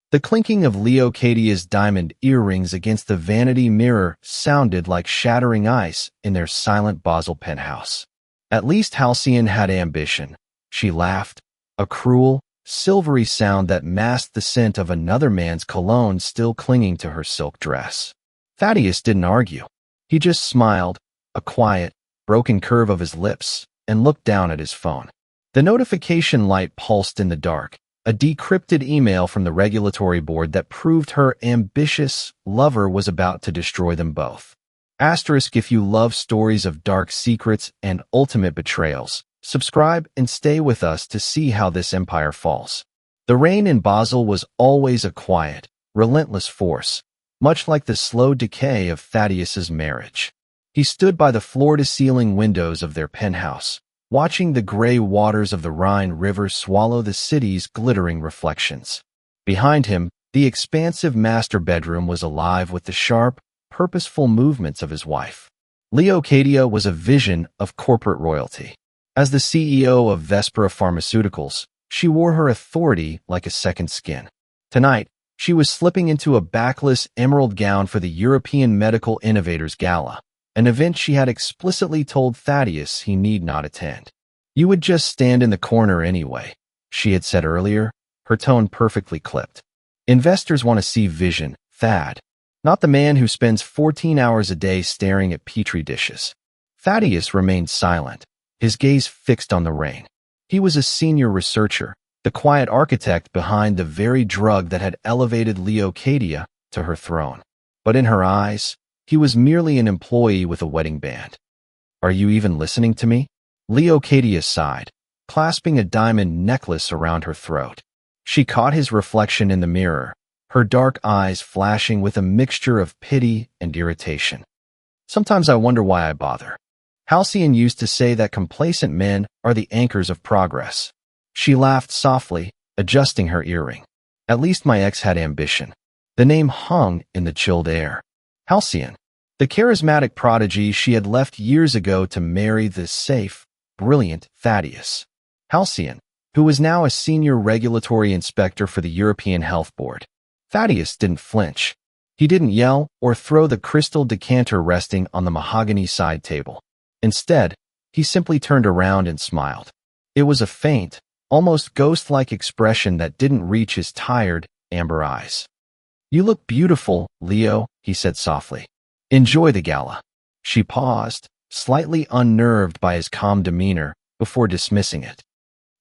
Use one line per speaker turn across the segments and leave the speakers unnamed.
The clinking of Leocadia's diamond earrings against the vanity mirror sounded like shattering ice in their silent Basel penthouse. At least Halcyon had ambition, she laughed, a cruel, silvery sound that masked the scent of another man's cologne still clinging to her silk dress. Thaddeus didn't argue. He just smiled, a quiet, broken curve of his lips, and looked down at his phone. The notification light pulsed in the dark, a decrypted email from the regulatory board that proved her ambitious lover was about to destroy them both. Asterisk if you love stories of dark secrets and ultimate betrayals, subscribe and stay with us to see how this empire falls. The rain in Basel was always a quiet, relentless force, much like the slow decay of Thaddeus's marriage. He stood by the floor-to-ceiling windows of their penthouse, watching the gray waters of the Rhine River swallow the city's glittering reflections. Behind him, the expansive master bedroom was alive with the sharp, purposeful movements of his wife. Leocadia was a vision of corporate royalty. As the CEO of Vespera Pharmaceuticals, she wore her authority like a second skin. Tonight, she was slipping into a backless emerald gown for the European Medical Innovators Gala, an event she had explicitly told Thaddeus he need not attend. You would just stand in the corner anyway, she had said earlier, her tone perfectly clipped. Investors want to see vision, Thad, not the man who spends 14 hours a day staring at petri dishes. Thaddeus remained silent, his gaze fixed on the rain. He was a senior researcher, the quiet architect behind the very drug that had elevated Leocadia to her throne. But in her eyes, he was merely an employee with a wedding band. Are you even listening to me? Leocadia sighed, clasping a diamond necklace around her throat. She caught his reflection in the mirror, her dark eyes flashing with a mixture of pity and irritation. Sometimes I wonder why I bother. Halcyon used to say that complacent men are the anchors of progress. She laughed softly, adjusting her earring. At least my ex had ambition. The name hung in the chilled air. Halcyon, the charismatic prodigy she had left years ago to marry the safe, brilliant Thaddeus. Halcyon, who was now a senior regulatory inspector for the European Health Board. Thaddeus didn't flinch. He didn't yell or throw the crystal decanter resting on the mahogany side table. Instead, he simply turned around and smiled. It was a faint, almost ghost-like expression that didn't reach his tired, amber eyes. You look beautiful, Leo, he said softly. Enjoy the gala. She paused, slightly unnerved by his calm demeanor, before dismissing it.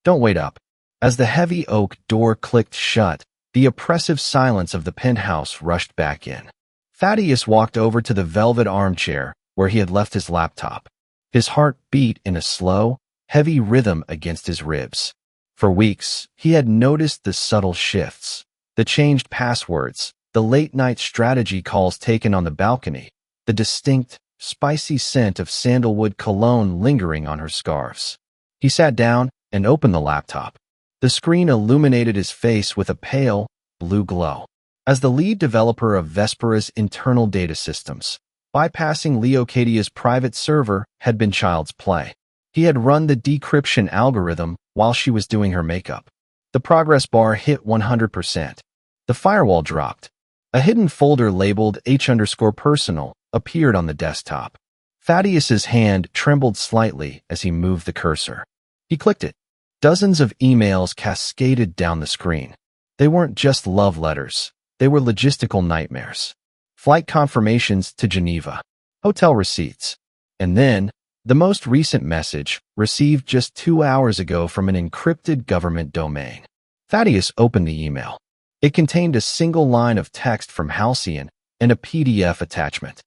Don't wait up. As the heavy oak door clicked shut, the oppressive silence of the penthouse rushed back in. Thaddeus walked over to the velvet armchair where he had left his laptop. His heart beat in a slow, heavy rhythm against his ribs. For weeks, he had noticed the subtle shifts, the changed passwords, the late-night strategy calls taken on the balcony, the distinct, spicy scent of sandalwood cologne lingering on her scarves. He sat down and opened the laptop. The screen illuminated his face with a pale, blue glow. As the lead developer of Vespera's internal data systems, bypassing Leocadia's private server had been child's play. He had run the decryption algorithm while she was doing her makeup. The progress bar hit 100%. The firewall dropped. A hidden folder labeled H_personal appeared on the desktop. Thaddeus's hand trembled slightly as he moved the cursor. He clicked it. Dozens of emails cascaded down the screen. They weren't just love letters. They were logistical nightmares. Flight confirmations to Geneva. Hotel receipts. And then, the most recent message, received just 2 hours ago from an encrypted government domain. Thaddeus opened the email. It contained a single line of text from Halcyon and a PDF attachment.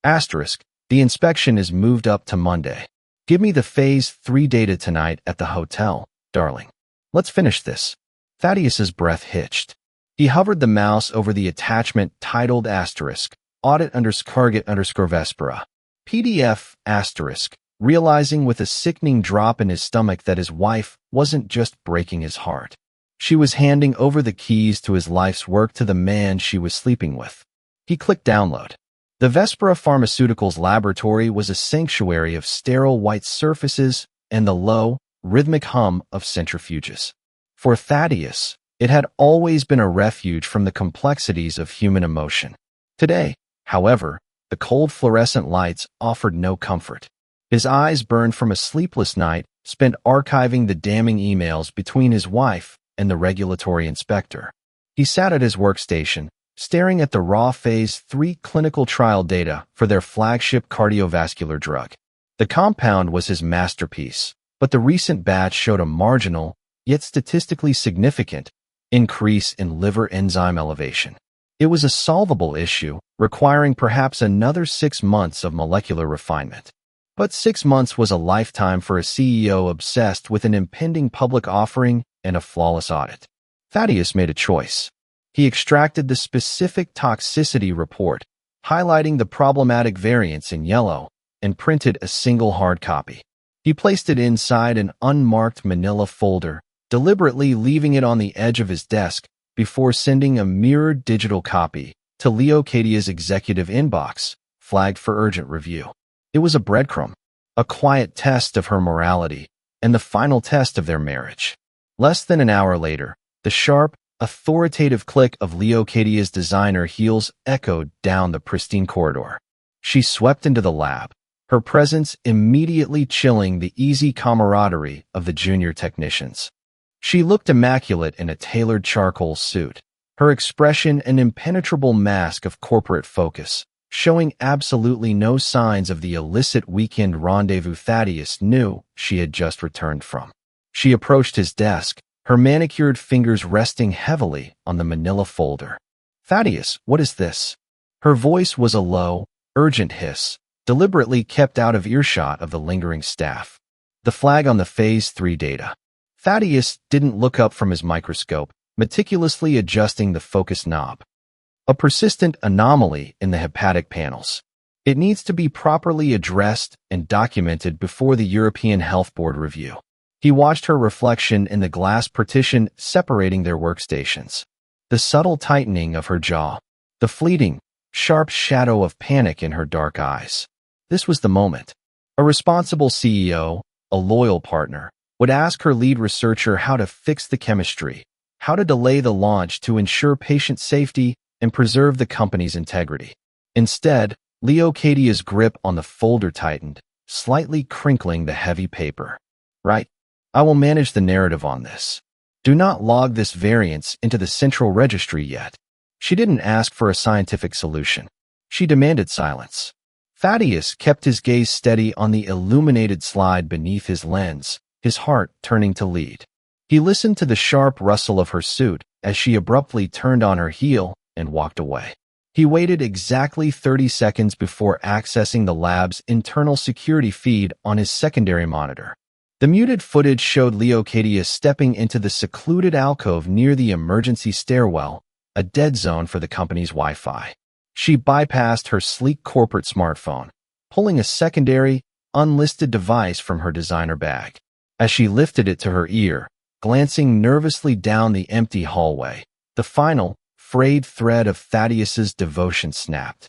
Asterisk, the inspection is moved up to Monday. Give me the Phase 3 data tonight at the hotel, darling. Let's finish this. Thaddeus's breath hitched. He hovered the mouse over the attachment titled asterisk, audit_target_Vespera. PDF asterisk, realizing with a sickening drop in his stomach that his wife wasn't just breaking his heart. She was handing over the keys to his life's work to the man she was sleeping with. He clicked download. The Vespera Pharmaceuticals laboratory was a sanctuary of sterile white surfaces and the low, rhythmic hum of centrifuges. For Thaddeus, It had always been a refuge from the complexities of human emotion. Today, however, the cold fluorescent lights offered no comfort. His eyes burned from a sleepless night spent archiving the damning emails between his wife and the regulatory inspector. He sat at his workstation, staring at the raw Phase 3 clinical trial data for their flagship cardiovascular drug. The compound was his masterpiece, but the recent batch showed a marginal, yet statistically significant, increase in liver enzyme elevation. It was a solvable issue, requiring perhaps another 6 months of molecular refinement. But 6 months was a lifetime for a CEO obsessed with an impending public offering and a flawless audit. Thaddeus made a choice. He extracted the specific toxicity report, highlighting the problematic variants in yellow, and printed a single hard copy. He placed it inside an unmarked manila folder, deliberately leaving it on the edge of his desk before sending a mirrored digital copy to Leocadia's executive inbox, flagged for urgent review. It was a breadcrumb, a quiet test of her morality, and the final test of their marriage. Less than an hour later, the sharp, authoritative click of Leocadia's designer heels echoed down the pristine corridor. She swept into the lab, her presence immediately chilling the easy camaraderie of the junior technicians. She looked immaculate in a tailored charcoal suit, her expression an impenetrable mask of corporate focus, showing absolutely no signs of the illicit weekend rendezvous Thaddeus knew she had just returned from. She approached his desk, her manicured fingers resting heavily on the manila folder. "Thaddeus, what is this?" Her voice was a low, urgent hiss, deliberately kept out of earshot of the lingering staff. The flag on the Phase 3 data. Thaddeus didn't look up from his microscope, meticulously adjusting the focus knob. A persistent anomaly in the hepatic panels. It needs to be properly addressed and documented before the European Health Board review. He watched her reflection in the glass partition separating their workstations. The subtle tightening of her jaw. The fleeting, sharp shadow of panic in her dark eyes. This was the moment. A responsible CEO, a loyal partner, would ask her lead researcher how to fix the chemistry, how to delay the launch to ensure patient safety and preserve the company's integrity. Instead, Leocadia's grip on the folder tightened, slightly crinkling the heavy paper. "Right. I will manage the narrative on this. Do not log this variance into the central registry yet." She didn't ask for a scientific solution. She demanded silence. Thaddeus kept his gaze steady on the illuminated slide beneath his lens, his heart turning to lead. He listened to the sharp rustle of her suit as she abruptly turned on her heel and walked away. He waited exactly 30 seconds before accessing the lab's internal security feed on his secondary monitor. The muted footage showed Leocadia stepping into the secluded alcove near the emergency stairwell, a dead zone for the company's Wi-Fi. She bypassed her sleek corporate smartphone, pulling a secondary, unlisted device from her designer bag. As she lifted it to her ear, glancing nervously down the empty hallway, the final, frayed thread of Thaddeus's devotion snapped.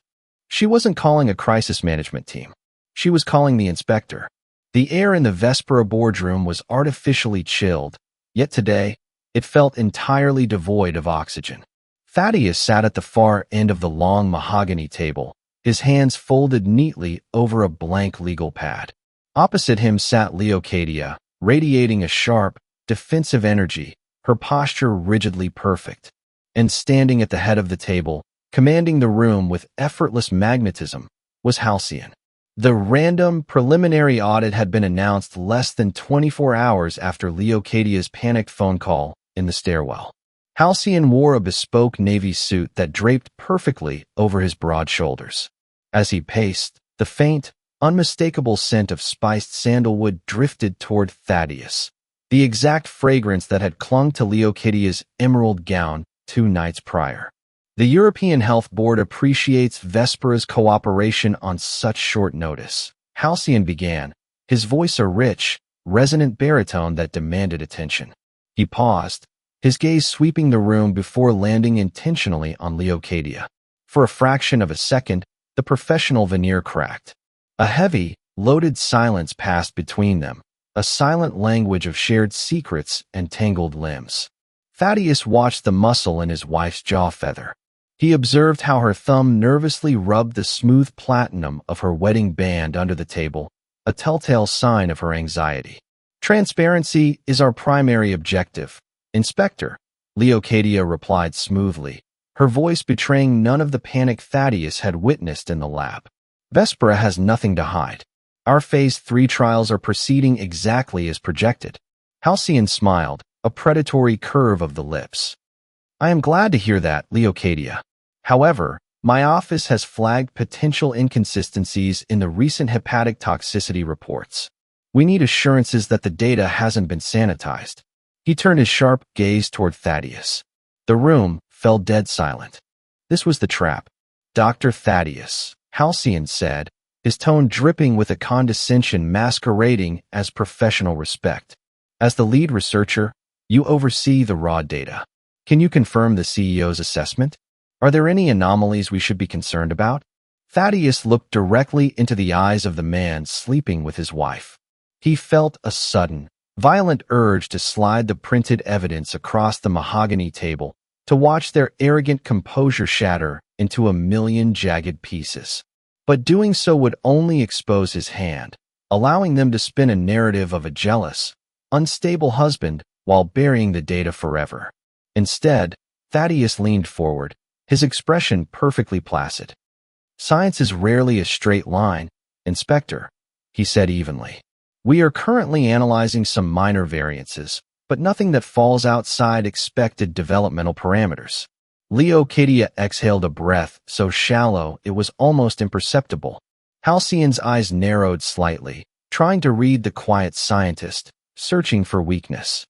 She wasn't calling a crisis management team. She was calling the inspector. The air in the Vespera boardroom was artificially chilled, yet today, it felt entirely devoid of oxygen. Thaddeus sat at the far end of the long mahogany table, his hands folded neatly over a blank legal pad. Opposite him sat Leocadia, radiating a sharp, defensive energy, her posture rigidly perfect. And standing at the head of the table, commanding the room with effortless magnetism, was Halcyon. The random preliminary audit had been announced less than 24 hours after Leocadia's panicked phone call in the stairwell. Halcyon wore a bespoke navy suit that draped perfectly over his broad shoulders. As he paced, the faint, unmistakable scent of spiced sandalwood drifted toward Thaddeus, the exact fragrance that had clung to Leocadia's emerald gown 2 nights prior. The European Health Board appreciates Vespera's cooperation on such short notice. Halcyon began, his voice a rich, resonant baritone that demanded attention. He paused, his gaze sweeping the room before landing intentionally on Leocadia. For a fraction of a second, the professional veneer cracked. A heavy, loaded silence passed between them, a silent language of shared secrets and tangled limbs. Thaddeus watched the muscle in his wife's jaw feather. He observed how her thumb nervously rubbed the smooth platinum of her wedding band under the table, a telltale sign of her anxiety. "Transparency is our primary objective, Inspector," Leocadia replied smoothly, her voice betraying none of the panic Thaddeus had witnessed in the lab. "Vespera has nothing to hide. Our Phase 3 trials are proceeding exactly as projected." Halcyon smiled, a predatory curve of the lips. "I am glad to hear that, Leocadia. However, my office has flagged potential inconsistencies in the recent hepatic toxicity reports. We need assurances that the data hasn't been sanitized." He turned his sharp gaze toward Thaddeus. The room fell dead silent. "This was the trap, Dr. Thaddeus," Halcyon said, his tone dripping with a condescension masquerading as professional respect. "As the lead researcher, you oversee the raw data. Can you confirm the CEO's assessment? Are there any anomalies we should be concerned about?" Thaddeus looked directly into the eyes of the man sleeping with his wife. He felt a sudden, violent urge to slide the printed evidence across the mahogany table, to watch their arrogant composure shatter into a million jagged pieces. But doing so would only expose his hand, allowing them to spin a narrative of a jealous, unstable husband while burying the data forever. Instead, Thaddeus leaned forward, his expression perfectly placid. "Science is rarely a straight line, Inspector," he said evenly. "We are currently analyzing some minor variances, but nothing that falls outside expected developmental parameters." Leocadia exhaled a breath so shallow it was almost imperceptible. Halcyon's eyes narrowed slightly, trying to read the quiet scientist, searching for weakness.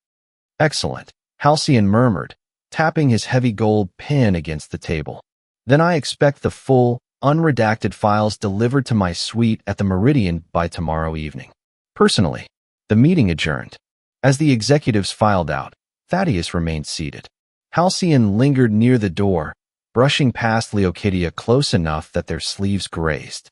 "Excellent," Halcyon murmured, tapping his heavy gold pen against the table. "Then I expect the full, unredacted files delivered to my suite at the Meridian by tomorrow evening." Personally, the meeting adjourned. As the executives filed out, Thaddeus remained seated. Halcyon lingered near the door, brushing past Leocadia close enough that their sleeves grazed.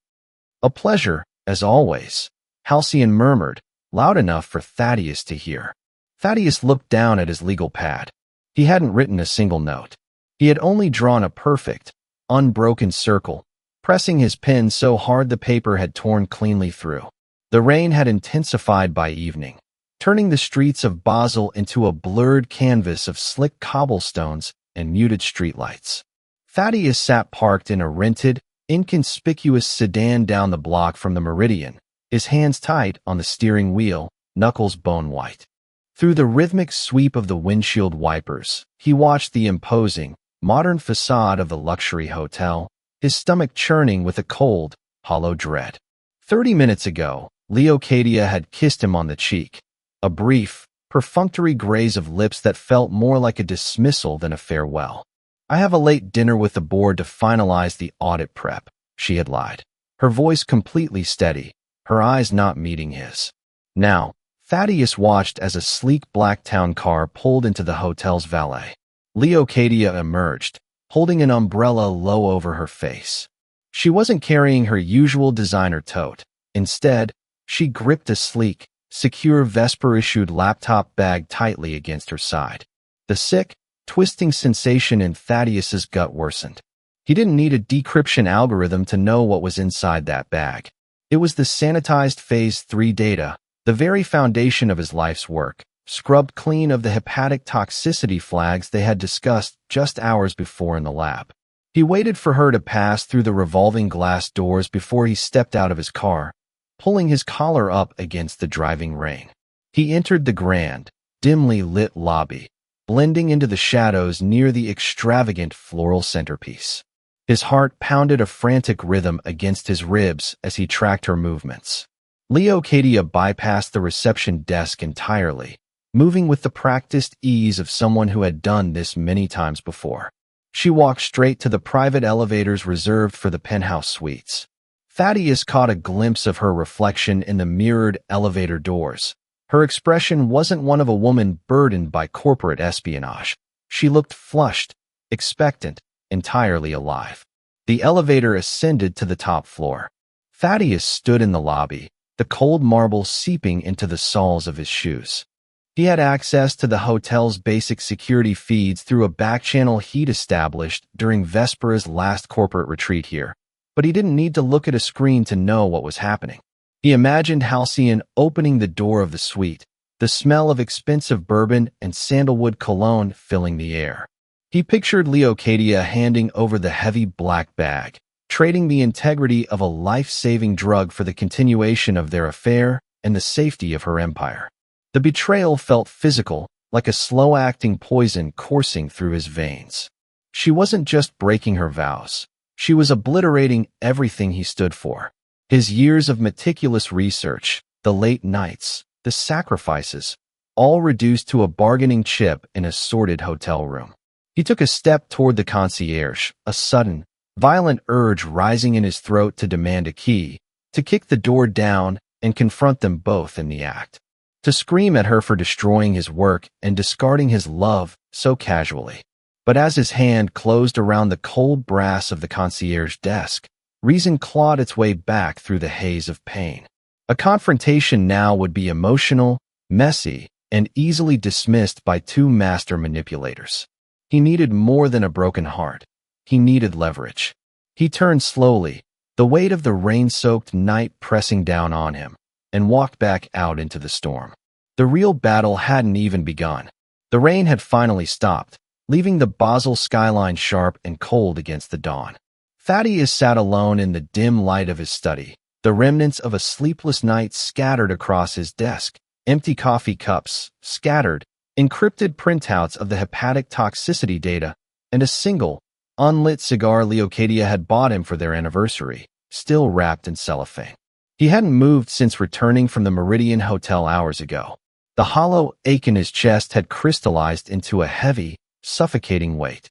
"A pleasure, as always," Halcyon murmured, loud enough for Thaddeus to hear. Thaddeus looked down at his legal pad. He hadn't written a single note. He had only drawn a perfect, unbroken circle, pressing his pen so hard the paper had torn cleanly through. The rain had intensified by evening, turning the streets of Basel into a blurred canvas of slick cobblestones and muted streetlights. Thaddeus sat parked in a rented, inconspicuous sedan down the block from the Meridian, his hands tight on the steering wheel, knuckles bone-white. Through the rhythmic sweep of the windshield wipers, he watched the imposing, modern facade of the luxury hotel, his stomach churning with a cold, hollow dread. 30 minutes ago, Leocadia had kissed him on the cheek, a brief, perfunctory graze of lips that felt more like a dismissal than a farewell. "I have a late dinner with the board to finalize the audit prep," she had lied, her voice completely steady, her eyes not meeting his. Now, Thaddeus watched as a sleek black town car pulled into the hotel's valet. Leocadia emerged, holding an umbrella low over her face. She wasn't carrying her usual designer tote. Instead, she gripped a sleek, secure Vesper-issued laptop bag tightly against her side. The sick, twisting sensation in Thaddeus's gut worsened. He didn't need a decryption algorithm to know what was inside that bag. It was the sanitized Phase 3 data, the very foundation of his life's work, scrubbed clean of the hepatic toxicity flags they had discussed just hours before in the lab. He waited for her to pass through the revolving glass doors before he stepped out of his car, pulling his collar up against the driving rain. He entered the grand, dimly lit lobby, blending into the shadows near the extravagant floral centerpiece. His heart pounded a frantic rhythm against his ribs as he tracked her movements. Leocadia bypassed the reception desk entirely, moving with the practiced ease of someone who had done this many times before. She walked straight to the private elevators reserved for the penthouse suites. Thaddeus caught a glimpse of her reflection in the mirrored elevator doors. Her expression wasn't one of a woman burdened by corporate espionage. She looked flushed, expectant, entirely alive. The elevator ascended to the top floor. Thaddeus stood in the lobby, the cold marble seeping into the soles of his shoes. He had access to the hotel's basic security feeds through a back-channel he'd established during Vespera's last corporate retreat here, but he didn't need to look at a screen to know what was happening. He imagined Halcyon opening the door of the suite, the smell of expensive bourbon and sandalwood cologne filling the air. He pictured Leocadia handing over the heavy black bag, trading the integrity of a life-saving drug for the continuation of their affair and the safety of her empire. The betrayal felt physical, like a slow-acting poison coursing through his veins. She wasn't just breaking her vows. She was obliterating everything he stood for. His years of meticulous research, the late nights, the sacrifices, all reduced to a bargaining chip in a sordid hotel room. He took a step toward the concierge, a sudden, violent urge rising in his throat to demand a key, to kick the door down and confront them both in the act. To scream at her for destroying his work and discarding his love so casually. But as his hand closed around the cold brass of the concierge desk, reason clawed its way back through the haze of pain. A confrontation now would be emotional, messy, and easily dismissed by two master manipulators. He needed more than a broken heart. He needed leverage. He turned slowly, the weight of the rain-soaked night pressing down on him, and walked back out into the storm. The real battle hadn't even begun. The rain had finally stopped, leaving the Basel skyline sharp and cold against the dawn. Thaddeus sat alone in the dim light of his study, the remnants of a sleepless night scattered across his desk, empty coffee cups, scattered, encrypted printouts of the hepatic toxicity data, and a single, unlit cigar Leocadia had bought him for their anniversary, still wrapped in cellophane. He hadn't moved since returning from the Meridian Hotel hours ago. The hollow ache in his chest had crystallized into a heavy, suffocating weight.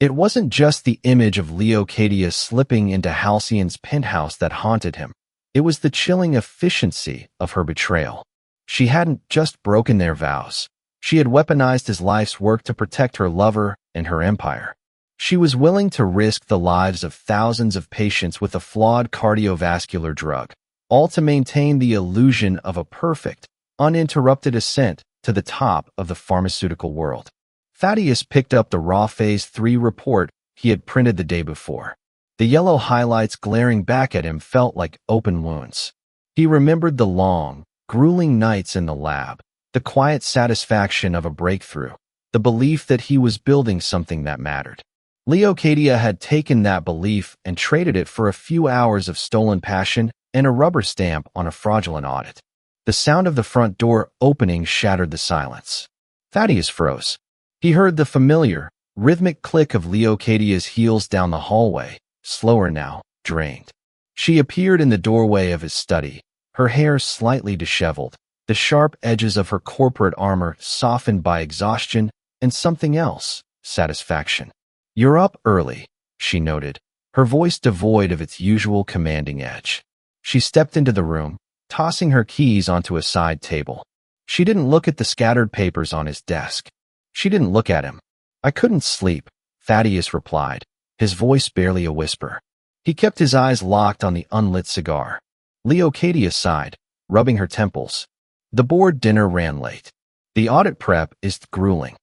It wasn't just the image of Leocadia slipping into Halcyon's penthouse that haunted him. It was the chilling efficiency of her betrayal. She hadn't just broken their vows. She had weaponized his life's work to protect her lover and her empire. She was willing to risk the lives of thousands of patients with a flawed cardiovascular drug, all to maintain the illusion of a perfect, uninterrupted ascent to the top of the pharmaceutical world. Thaddeus picked up the raw Phase 3 report he had printed the day before. The yellow highlights glaring back at him felt like open wounds. He remembered the long, grueling nights in the lab, the quiet satisfaction of a breakthrough, the belief that he was building something that mattered. Leocadia had taken that belief and traded it for a few hours of stolen passion and a rubber stamp on a fraudulent audit. The sound of the front door opening shattered the silence. Thaddeus froze. He heard the familiar, rhythmic click of Leocadia's heels down the hallway, slower now, drained. She appeared in the doorway of his study, her hair slightly disheveled, the sharp edges of her corporate armor softened by exhaustion and something else, satisfaction. "You're up early," she noted, her voice devoid of its usual commanding edge. She stepped into the room, tossing her keys onto a side table. She didn't look at the scattered papers on his desk. She didn't look at him. "I couldn't sleep," Thaddeus replied, his voice barely a whisper. He kept his eyes locked on the unlit cigar. Leocadia sighed, rubbing her temples. The board dinner ran late. The audit prep is grueling.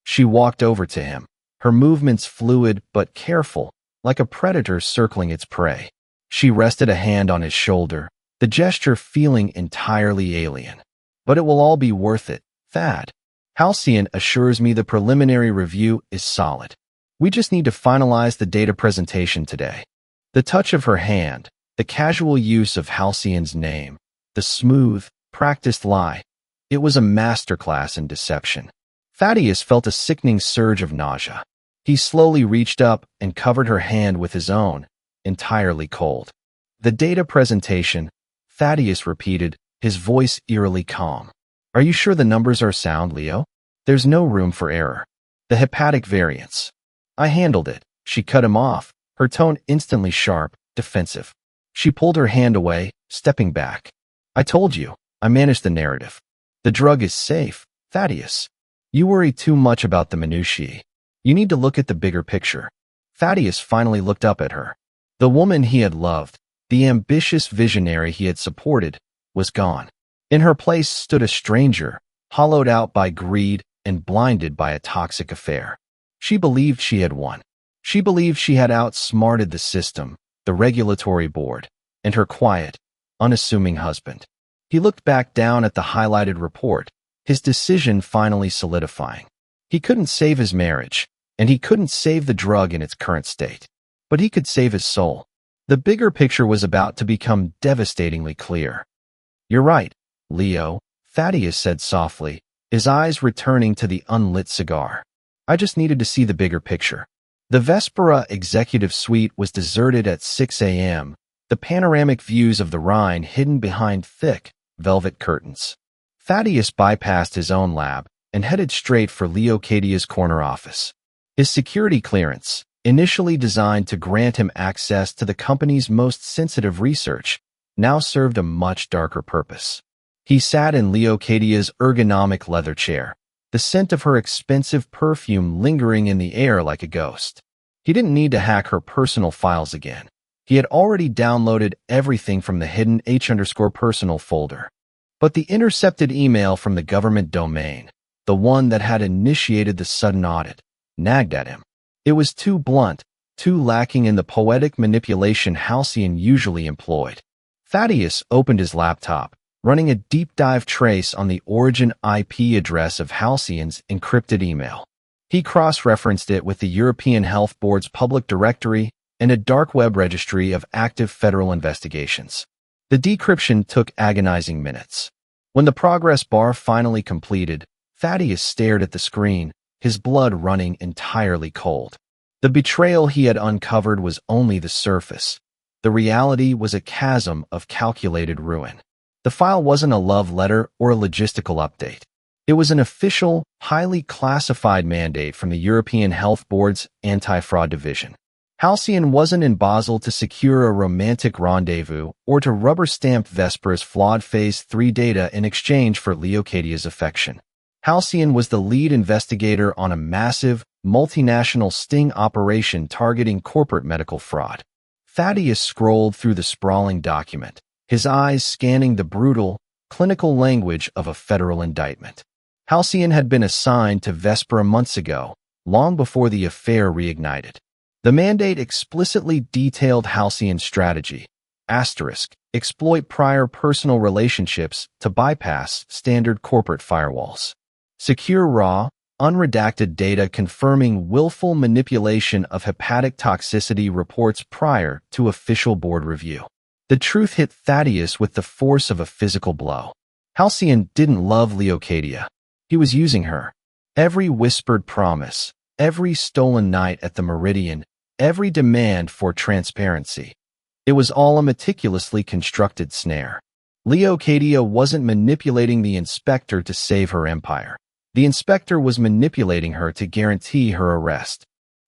She walked over to him, her movements fluid but careful, like a predator circling its prey. She rested a hand on his shoulder, the gesture feeling entirely alien. "But it will all be worth it, Thad. Halcyon assures me the preliminary review is solid. We just need to finalize the data presentation today." The touch of her hand, the casual use of Halcyon's name, the smooth, practiced lie. It was a masterclass in deception. Thaddeus felt a sickening surge of nausea. He slowly reached up and covered her hand with his own, entirely cold. "The data presentation," Thaddeus repeated, his voice eerily calm. "Are you sure the numbers are sound, Leo? There's no room for error. The hepatic variance." "I handled it," she cut him off, her tone instantly sharp, defensive. She pulled her hand away, stepping back. "I told you, I managed the narrative. The drug is safe, Thaddeus. You worry too much about the minutiae. You need to look at the bigger picture." Thaddeus finally looked up at her. The woman he had loved, the ambitious visionary he had supported, was gone. In her place stood a stranger, hollowed out by greed and blinded by a toxic affair. She believed she had won. She believed she had outsmarted the system, the regulatory board, and her quiet, unassuming husband. He looked back down at the highlighted report, his decision finally solidifying. He couldn't save his marriage, and he couldn't save the drug in its current state. But he could save his soul. The bigger picture was about to become devastatingly clear. "You're right, Leo," Thaddeus said softly, his eyes returning to the unlit cigar. "I just needed to see the bigger picture." The Vespera executive suite was deserted at 6 a.m., the panoramic views of the Rhine hidden behind thick, velvet curtains. Thaddeus bypassed his own lab and headed straight for Leocadia's corner office. His security clearance, initially designed to grant him access to the company's most sensitive research, now served a much darker purpose. He sat in Leocadia's ergonomic leather chair, the scent of her expensive perfume lingering in the air like a ghost. He didn't need to hack her personal files again. He had already downloaded everything from the hidden H_personal folder. But the intercepted email from the government domain, the one that had initiated the sudden audit, nagged at him. It was too blunt, too lacking in the poetic manipulation Halcyon usually employed. Thaddeus opened his laptop, running a deep dive trace on the origin IP address of Halcyon's encrypted email. He cross-referenced it with the European Health Board's public directory and a dark web registry of active federal investigations. The decryption took agonizing minutes. When the progress bar finally completed, Thaddeus stared at the screen, his blood running entirely cold. The betrayal he had uncovered was only the surface. The reality was a chasm of calculated ruin. The file wasn't a love letter or a logistical update. It was an official, highly classified mandate from the European Health Board's Anti-Fraud Division. Halcyon wasn't in Basel to secure a romantic rendezvous or to rubber-stamp Vespera's flawed Phase 3 data in exchange for Leocadia's affection. Halcyon was the lead investigator on a massive, multinational sting operation targeting corporate medical fraud. Thaddeus scrolled through the sprawling document, his eyes scanning the brutal, clinical language of a federal indictment. Halcyon had been assigned to Vespera months ago, long before the affair reignited. The mandate explicitly detailed Halcyon's strategy. Exploit prior personal relationships to bypass standard corporate firewalls. Secure raw, unredacted data confirming willful manipulation of hepatic toxicity reports prior to official board review. The truth hit Thaddeus with the force of a physical blow. Halcyon didn't love Leocadia. He was using her. Every whispered promise, every stolen night at the Meridian, every demand for transparency. It was all a meticulously constructed snare. Leocadia wasn't manipulating the inspector to save her empire. The inspector was manipulating her to guarantee her arrest.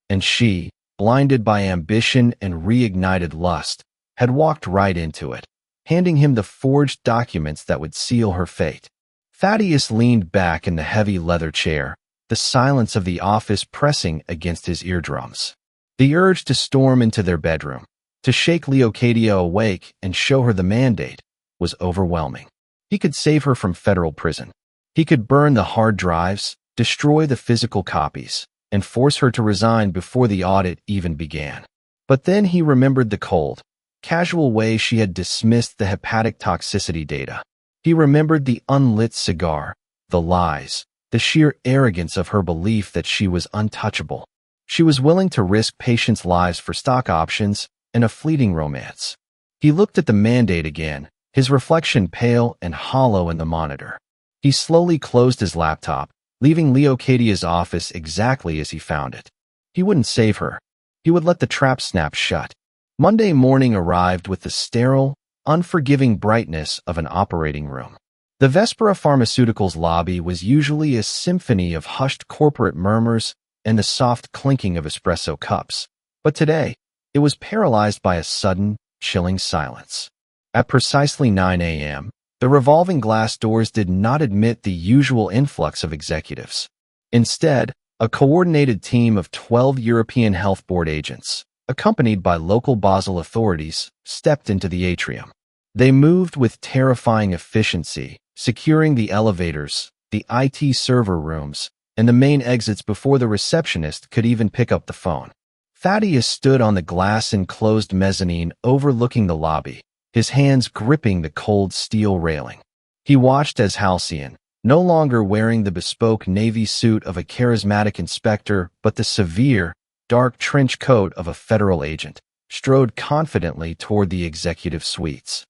And she, blinded by ambition and reignited lust, had walked right into it, handing him the forged documents that would seal her fate. Thaddeus leaned back in the heavy leather chair, the silence of the office pressing against his eardrums. The urge to storm into their bedroom, to shake Leocadia awake and show her the mandate, was overwhelming. He could save her from federal prison. He could burn the hard drives, destroy the physical copies, and force her to resign before the audit even began. But then he remembered the cold, casual way she had dismissed the hepatic toxicity data. He remembered the unlit cigar, the lies, the sheer arrogance of her belief that she was untouchable. She was willing to risk patients' lives for stock options and a fleeting romance. He looked at the mandate again, his reflection pale and hollow in the monitor. He slowly closed his laptop, leaving Leocadia's office exactly as he found it. He wouldn't save her. He would let the trap snap shut. Monday morning arrived with the sterile, unforgiving brightness of an operating room. The Vespera Pharmaceuticals lobby was usually a symphony of hushed corporate murmurs and the soft clinking of espresso cups. But today, it was paralyzed by a sudden, chilling silence. At precisely 9 a.m., the revolving glass doors did not admit the usual influx of executives. Instead, a coordinated team of 12 European Health Board agents, accompanied by local Basel authorities, stepped into the atrium. They moved with terrifying efficiency, securing the elevators, the IT server rooms, and the main exits before the receptionist could even pick up the phone. Thaddeus stood on the glass-enclosed mezzanine overlooking the lobby, his hands gripping the cold steel railing. He watched as Halcyon, no longer wearing the bespoke navy suit of a charismatic inspector but the severe, dark trench coat of a federal agent, strode confidently toward the executive suites.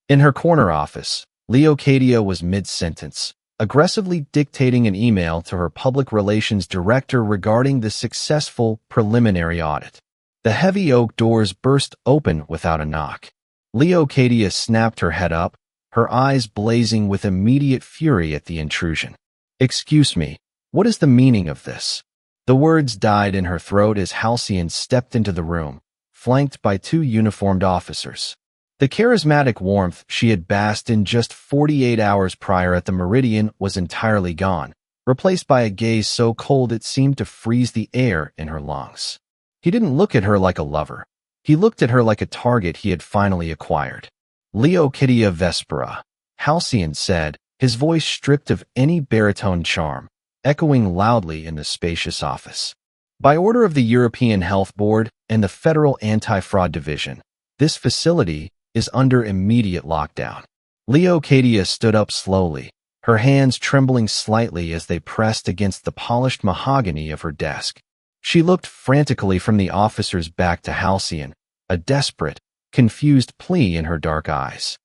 In her corner office, Leocadia was mid-sentence, aggressively dictating an email to her public relations director regarding the successful preliminary audit. The heavy oak doors burst open without a knock. Leocadia snapped her head up, her eyes blazing with immediate fury at the intrusion. "Excuse me, what is the meaning of this?" The words died in her throat as Halcyon stepped into the room, flanked by two uniformed officers. The charismatic warmth she had basked in just 48 hours prior at the Meridian was entirely gone, replaced by a gaze so cold it seemed to freeze the air in her lungs. He didn't look at her like a lover. He looked at her like a target he had finally acquired. "Leocadia Vespera," Halcyon said, his voice stripped of any baritone charm, echoing loudly in the spacious office. "By order of the European Health Board and the Federal Anti-Fraud Division, this facility is under immediate lockdown." Leocadia stood up slowly, her hands trembling slightly as they pressed against the polished mahogany of her desk. She looked frantically from the officer's back to Halcyon, a desperate, confused plea in her dark eyes.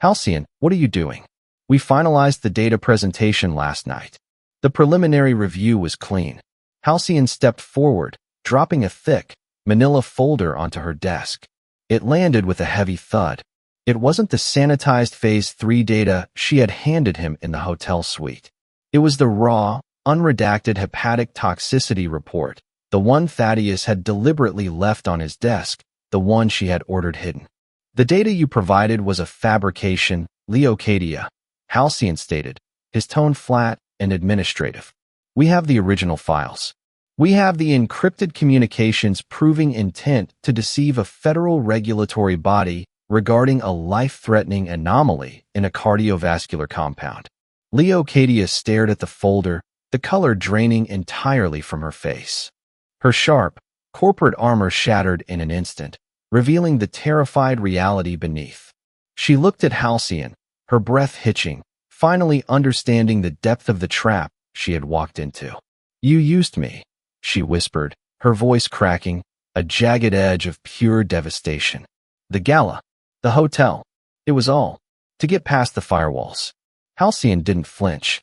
"Halcyon, what are you doing? We finalized the data presentation last night. The preliminary review was clean." Halcyon stepped forward, dropping a thick, manila folder onto her desk. It landed with a heavy thud. It wasn't the sanitized Phase 3 data she had handed him in the hotel suite. It was the raw, unredacted hepatic toxicity report, the one Thaddeus had deliberately left on his desk, the one she had ordered hidden. "The data you provided was a fabrication, Leocadia," Halcyon stated, his tone flat and administrative. "We have the original files. We have the encrypted communications proving intent to deceive a federal regulatory body regarding a life-threatening anomaly in a cardiovascular compound." Leocadia stared at the folder, the color draining entirely from her face. Her sharp, corporate armor shattered in an instant, revealing the terrified reality beneath. She looked at Halcyon, her breath hitching, finally understanding the depth of the trap she had walked into. "You used me," she whispered, her voice cracking, a jagged edge of pure devastation. "The gala, the hotel, it was all to get past the firewalls." Halcyon didn't flinch.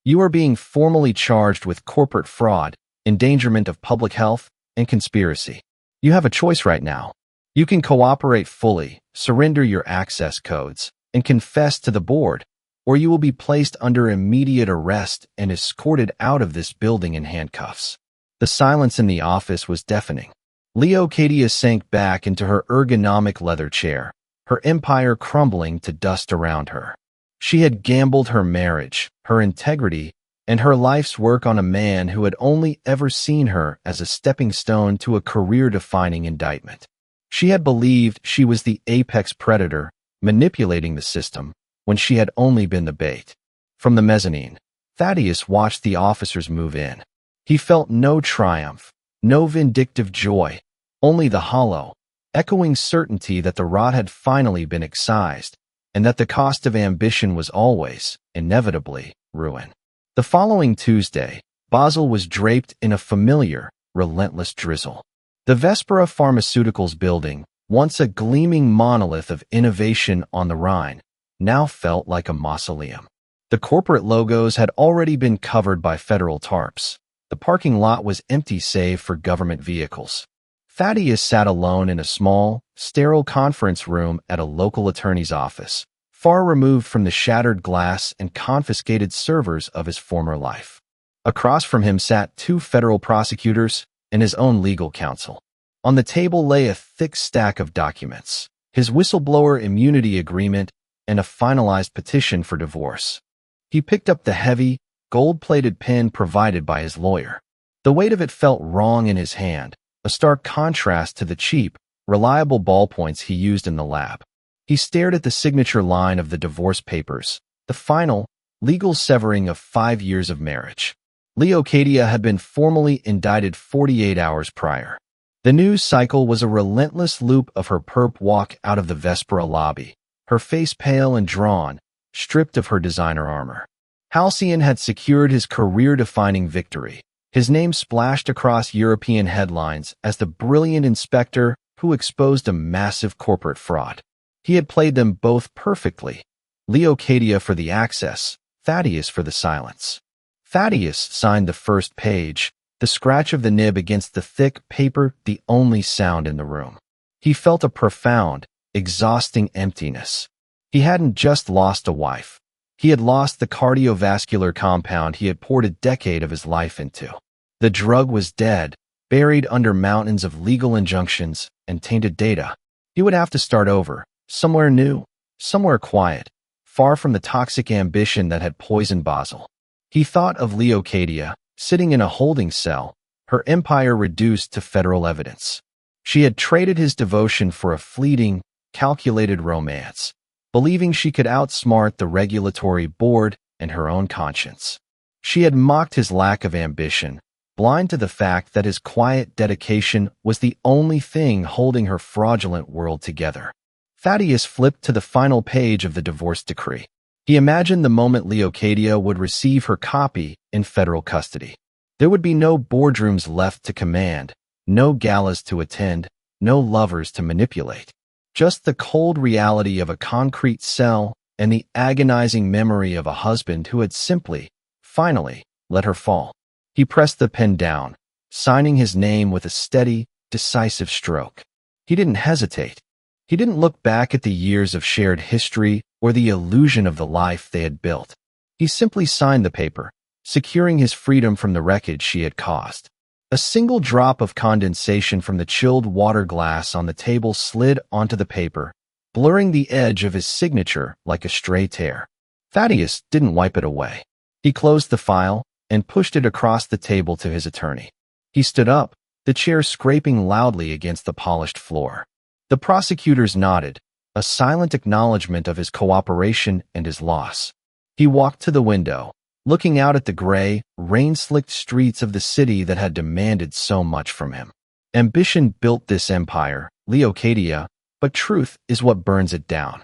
"You are being formally charged with corporate fraud, endangerment of public health, and conspiracy. You have a choice right now. You can cooperate fully, surrender your access codes, and confess to the board, or you will be placed under immediate arrest and escorted out of this building in handcuffs." The silence in the office was deafening. Leocadia sank back into her ergonomic leather chair, her empire crumbling to dust around her. She had gambled her marriage, her integrity, and her life's work on a man who had only ever seen her as a stepping stone to a career-defining indictment. She had believed she was the apex predator, manipulating the system, when she had only been the bait. From the mezzanine, Thaddeus watched the officers move in. He felt no triumph, no vindictive joy, only the hollow, echoing certainty that the rot had finally been excised, and that the cost of ambition was always, inevitably, ruin. The following Tuesday, Basel was draped in a familiar, relentless drizzle. The Vespera Pharmaceuticals building, once a gleaming monolith of innovation on the Rhine, now felt like a mausoleum. The corporate logos had already been covered by federal tarps. The parking lot was empty save for government vehicles. Thaddeus sat alone in a small, sterile conference room at a local attorney's office, far removed from the shattered glass and confiscated servers of his former life. Across from him sat two federal prosecutors and his own legal counsel. On the table lay a thick stack of documents, his whistleblower immunity agreement, and a finalized petition for divorce. He picked up the heavy, gold-plated pen provided by his lawyer. The weight of it felt wrong in his hand, a stark contrast to the cheap, reliable ballpoints he used in the lab. He stared at the signature line of the divorce papers, the final, legal severing of 5 years of marriage. Leocadia had been formally indicted 48 hours prior. The news cycle was a relentless loop of her perp walk out of the Vespera lobby, her face pale and drawn, stripped of her designer armor. Halcyon had secured his career-defining victory. His name splashed across European headlines as the brilliant inspector who exposed a massive corporate fraud. He had played them both perfectly. Leocadia for the access, Thaddeus for the silence. Thaddeus signed the first page, the scratch of the nib against the thick paper the only sound in the room. He felt a profound, exhausting emptiness. He hadn't just lost a wife. He had lost the cardiovascular compound he had poured a decade of his life into. The drug was dead, buried under mountains of legal injunctions and tainted data. He would have to start over, somewhere new, somewhere quiet, far from the toxic ambition that had poisoned Basel. He thought of Leocadia, sitting in a holding cell, her empire reduced to federal evidence. She had traded his devotion for a fleeting, calculated romance, believing she could outsmart the regulatory board and her own conscience. She had mocked his lack of ambition, blind to the fact that his quiet dedication was the only thing holding her fraudulent world together. Thaddeus flipped to the final page of the divorce decree. He imagined the moment Leocadia would receive her copy in federal custody. There would be no boardrooms left to command, no galas to attend, no lovers to manipulate. Just the cold reality of a concrete cell and the agonizing memory of a husband who had simply, finally, let her fall. He pressed the pen down, signing his name with a steady, decisive stroke. He didn't hesitate. He didn't look back at the years of shared history or the illusion of the life they had built. He simply signed the paper, securing his freedom from the wreckage she had caused. A single drop of condensation from the chilled water glass on the table slid onto the paper, blurring the edge of his signature like a stray tear. Thaddeus didn't wipe it away. He closed the file and pushed it across the table to his attorney. He stood up, the chair scraping loudly against the polished floor. The prosecutors nodded, a silent acknowledgement of his cooperation and his loss. He walked to the window, looking out at the gray, rain-slicked streets of the city that had demanded so much from him. Ambition built this empire, Leocadia, but truth is what burns it down.